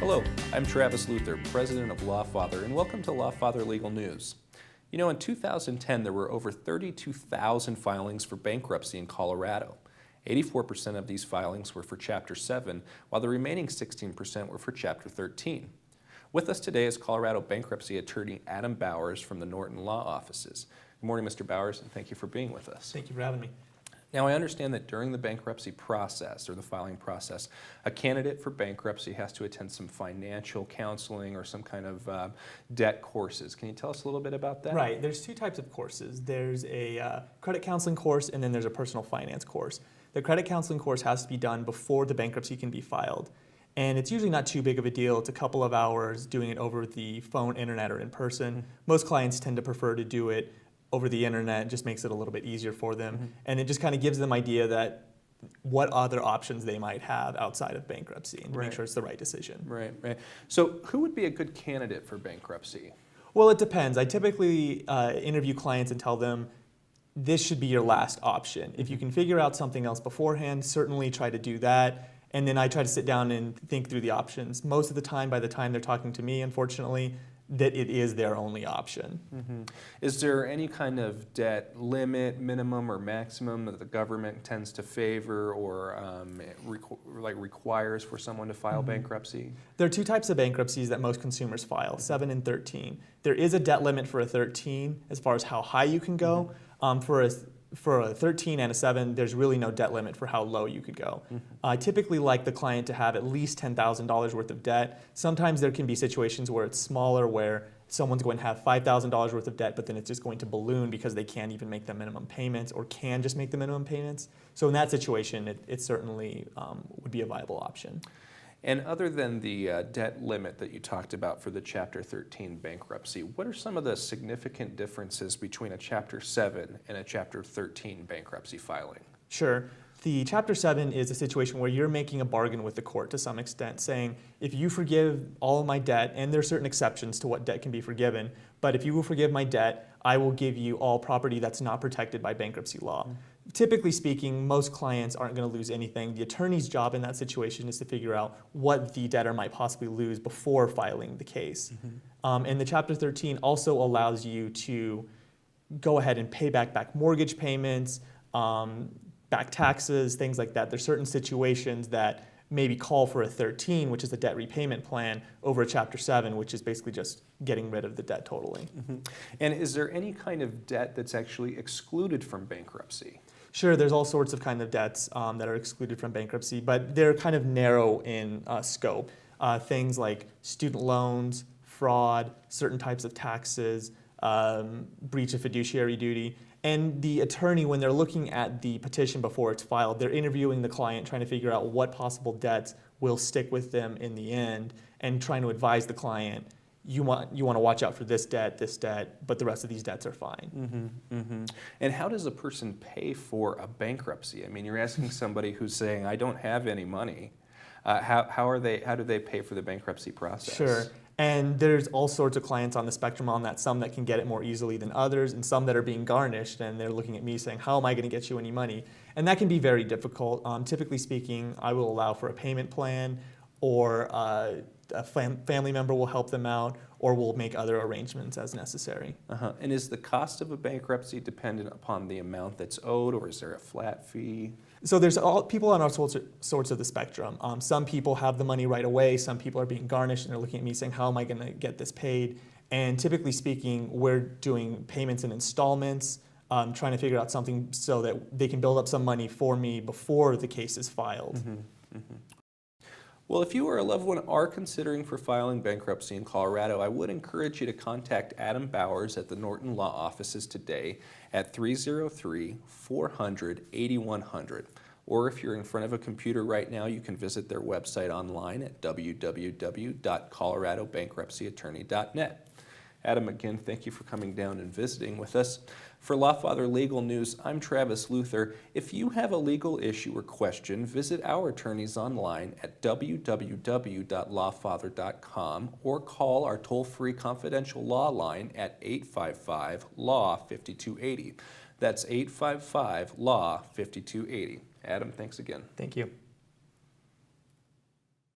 Hello, I'm Travis Luther, president of Lawfather, and welcome to Lawfather Legal News. You know, in 2010, there were over 32,000 filings for bankruptcy in Colorado. 84% of these filings were for Chapter 7, while the remaining 16% were for Chapter 13. With us today is Colorado bankruptcy attorney Adam Bowers from the Norton Law Offices. Good morning, Mr. Bowers, and thank you for being with us. Thank you for having me. Now, I understand that during the bankruptcy process, or the filing process, a candidate for bankruptcy has to attend some financial counseling or some kind of debt courses. Can you tell us a little bit about that? Right. There's two types of courses. There's a credit counseling course, and then there's a personal finance course. The credit counseling course has to be done before the bankruptcy can be filed. And it's usually not too big of a deal. It's a couple of hours doing it over the phone, internet, or in person. Most clients tend to prefer to do it over the internet. It just makes it a little bit easier for them. And it just kind of gives them idea that what other options they might have outside of bankruptcy and to make sure it's the right decision. Right. So who would be a good candidate for bankruptcy? Well, it depends. I typically interview clients and tell them this should be your last option. If you can figure out something else beforehand, certainly try to do that. And then I try to sit down and think through the options. Most of the time, by the time they're talking to me, unfortunately, that it is their only option. Is there any kind of debt limit, minimum or maximum that the government tends to favor or requires for someone to file bankruptcy? There are two types of bankruptcies that most consumers file, 7 and 13. There is a debt limit for a 13 as far as how high you can go. For a 13 and a 7, there's really no debt limit for how low you could go. I typically like the client to have at least $10,000 worth of debt. Sometimes there can be situations where it's smaller, where someone's going to have $5,000 worth of debt, but then it's just going to balloon because they can't even make the minimum payments or can just make the minimum payments. So in that situation, it certainly would be a viable option. And other than the debt limit that you talked about for the Chapter 13 bankruptcy, what are some of the significant differences between a Chapter 7 and a Chapter 13 bankruptcy filing? Sure. The Chapter 7 is a situation where you're making a bargain with the court to some extent, saying, if you forgive all of my debt, and there are certain exceptions to what debt can be forgiven, but if you will forgive my debt, I will give you all property that's not protected by bankruptcy law. Typically speaking, most clients aren't going to lose anything. The attorney's job in that situation is to figure out what the debtor might possibly lose before filing the case. And the Chapter 13 also allows you to go ahead and pay back mortgage payments, back taxes, things like that. There's certain situations that maybe call for a 13, which is a debt repayment plan, over a Chapter 7, which is basically just getting rid of the debt totally. And is there any kind of debt that's actually excluded from bankruptcy? Sure, there's all sorts of kind of debts that are excluded from bankruptcy, but they're kind of narrow in scope. Things like student loans, fraud, certain types of taxes, breach of fiduciary duty. And the attorney, when they're looking at the petition before it's filed, they're interviewing the client, trying to figure out what possible debts will stick with them in the end, and trying to advise the client, you want to watch out for this debt, but the rest of these debts are fine. And how does a person pay for a bankruptcy? I mean, you're asking somebody who's saying, I don't have any money. How do they pay for the bankruptcy process? Sure. And there's all sorts of clients on the spectrum on that, some that can get it more easily than others, and some that are being garnished, and they're looking at me saying, how am I going to get you any money? And that can be very difficult. Typically speaking, I will allow for a payment plan, or a family member will help them out, or we'll make other arrangements as necessary. And is the cost of a bankruptcy dependent upon the amount that's owed, or is there a flat fee? So there's people on all sorts of the spectrum. Some people have the money right away. Some people are being garnished and they're looking at me saying, how am I going to get this paid? And typically speaking, we're doing payments in installments, trying to figure out something so that they can build up some money for me before the case is filed. Well, if you or a loved one are considering for filing bankruptcy in Colorado, I would encourage you to contact Adam Bowers at the Norton Law Offices today at 303-400-8100. Or if you're in front of a computer right now, you can visit their website online at www.coloradobankruptcyattorney.net. Adam, again, thank you for coming down and visiting with us. For Lawfather Legal News, I'm Travis Luther. If you have a legal issue or question, visit our attorneys online at www.lawfather.com or call our toll-free confidential law line at 855-LAW-5280. That's 855-LAW-5280. Adam, thanks again. Thank you.